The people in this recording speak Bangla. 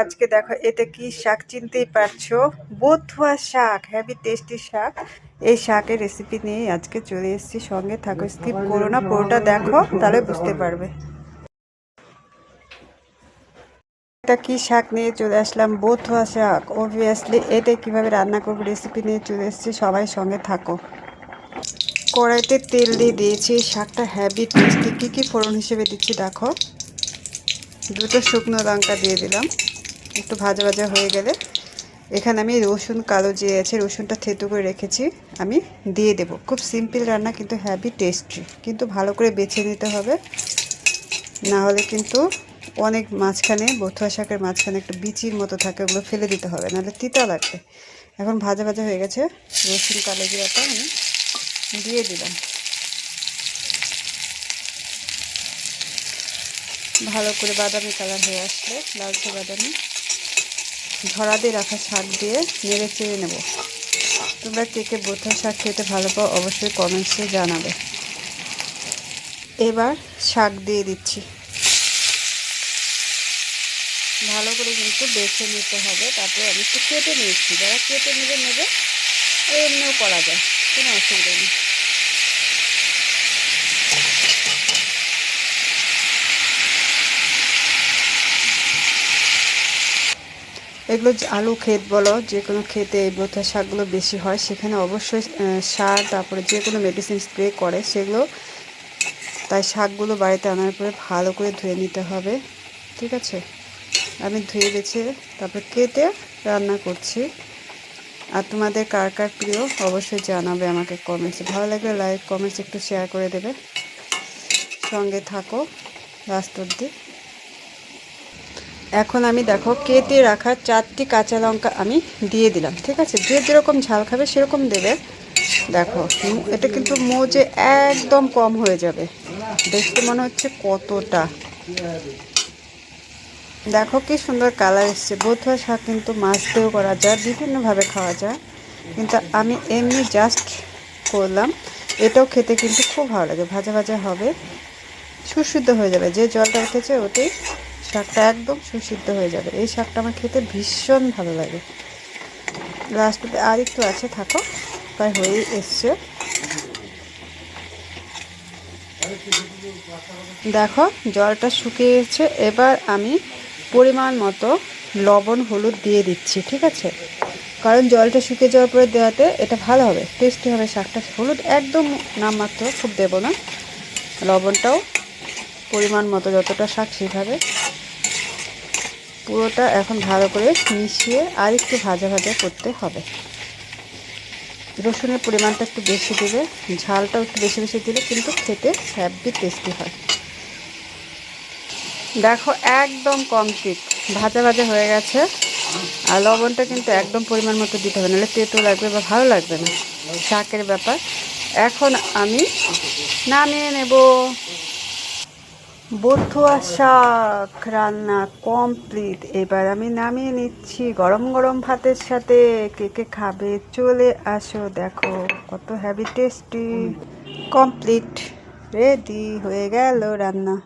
আজকে দেখো এটা কি শাক চিনতেই পারছো, বথুয়া শাক, হেভি টেস্টি শাক। এই শাকের রেসিপি নিয়ে আজকে চলে এসেছি, সঙ্গে থাকো, স্কিপ করো না, পুরোটা দেখো তাহলে বুঝতে পারবে। এটা কি শাক নিয়ে চলে আসলাম, বথুয়া শাক। অবভিয়াসলি এটা কিভাবে রান্না করবো রেসিপি নিয়ে চলে এসেছি, সবাই সঙ্গে থাকো। কড়াইতে তেল দিয়ে দিয়েছি, শাকটা হেভি টেস্টি। কী কী ফোড়ন হিসেবে দিচ্ছি দেখো। দুটো শুকনো লঙ্কা দিয়ে দিলাম, একটু ভাজা ভাজা হয়ে গেলে এখানে আমি রসুন, কালো জিরে আছে, রসুনটা থেতো করে রেখেছি, আমি দিয়ে দেব। খুব সিম্পল রান্না কিন্তু হেভি টেস্টি, কিন্তু ভালো করে বেছে নিতে হবে, না হলে কিন্তু অনেক মাঝখানে, বথুয়া শাকের মাঝখানে একটা বিচির মতো থাকে, ওগুলো ফেলে দিতে হবে, নাহলে তিতা লাগবে। এখন ভাজা ভাজা হয়ে গেছে, রসুন কালো জিরাটা আমি দিয়ে দিলাম। ভালো করে বাদামি কালার হয়ে আসলে, লালচে বাদামি, ঝরা দিয়ে রাখা শাক দিয়ে নেড়ে চেড়ে নেব। তোমরা কে কে বথুয়া শাক খেতে ভালো পাও অবশ্যই কমেন্টসে জানাবে। এবার শাক দিয়ে দিচ্ছি, ভালো করে কিন্তু বেছে নিতে হবে। তারপরে আমি একটু কেটে নিয়েছি, যারা কেটে নেবে এমনিও করা যায়, কোনো অসুবিধা নেই। এগুলো আলু ক্ষেত বলো, যে কোনো ক্ষেতে এই বথুয়া শাকগুলো বেশি হয়, সেখানে অবশ্যই সার, তারপরে যে কোনো মেডিসিন স্প্রে করে সেগুলো। তাই শাকগুলো বাড়িতে আনার পরে ভালো করে ধুয়ে নিতে হবে, ঠিক আছে। আমি ধুয়ে বেছে তারপর কেটে রান্না করছি। আর তোমাদের কার কার প্রিয় অবশ্যই জানাবে আমাকে কমেন্টসে। ভালো লাগলে লাইক, কমেন্টস একটু শেয়ার করে দেবে, সঙ্গে থাকো লাস্ট অবধি। এখন আমি দেখো কেটে রাখা 4টি কাঁচা লঙ্কা আমি দিয়ে দিলাম, ঠিক আছে। যে যেরকম ঝাল খাবে সেরকম দেবে। দেখো এটা কিন্তু মোজে একদম কম হয়ে যাবে, দেখতে মনে হচ্ছে কতটা। দেখো কি সুন্দর কালার এসছে। বথুয়া শাক কিন্তু মাছ দিয়েও করা যায়, বিভিন্নভাবে খাওয়া যায়, কিন্তু আমি এমনি জাস্ট করলাম। এটাও খেতে কিন্তু খুব ভালো লাগে, ভাজা ভাজা হবে, সুসিদ্ধ হয়ে যাবে। যে জলটা উঠেছে ওতেই শাকটা একদম সুসিদ্ধ হয়ে যাবে। এই শাকটা আমার খেতে ভীষণ ভালো লাগে। লাস্টে আর একটু আছে, থাকো, প্রায় হয়েই এসছে। দেখো জলটা শুকিয়েছে, এবার আমি পরিমাণ মতো লবণ, হলুদ দিয়ে দিচ্ছি, ঠিক আছে। কারণ জলটা শুকিয়ে যাওয়ার পরে দেওয়াতে এটা ভালো হবে, টেস্টি হবে শাকটা। হলুদ একদম নামমাত্র, খুব দেবো না। লবণটাও পরিমাণ মতো, যতটা শাক সেভাবে। পুরোটা এখন ভালো করে মিশিয়ে আর একটু ভাজা ভাজা করতে হবে। রসুনের পরিমাণটা একটু বেশি দেবে, ঝালটাও একটু বেশি বেশি দিলে কিন্তু খেতে হেভি টেস্টি হয়। দেখো একদম কমপ্লিট, ভাজা ভাজা হয়ে গেছে। আর লবণটা কিন্তু একদম পরিমাণ মতো দিতে হবে, নাহলে তেতো লাগবে বা ভালো লাগবে না, শাকের ব্যাপার। এখন আমি নামিয়ে নেব। বথুয়া শাক রান্না কমপ্লিট। এবার আমি নামিয়ে নিচ্ছি গরম গরম ভাতের সাথে। কে কে খাবে চলে আসো, দেখো কত হেভি টেস্টি। কমপ্লিট, রেডি হয়ে গেল রান্না।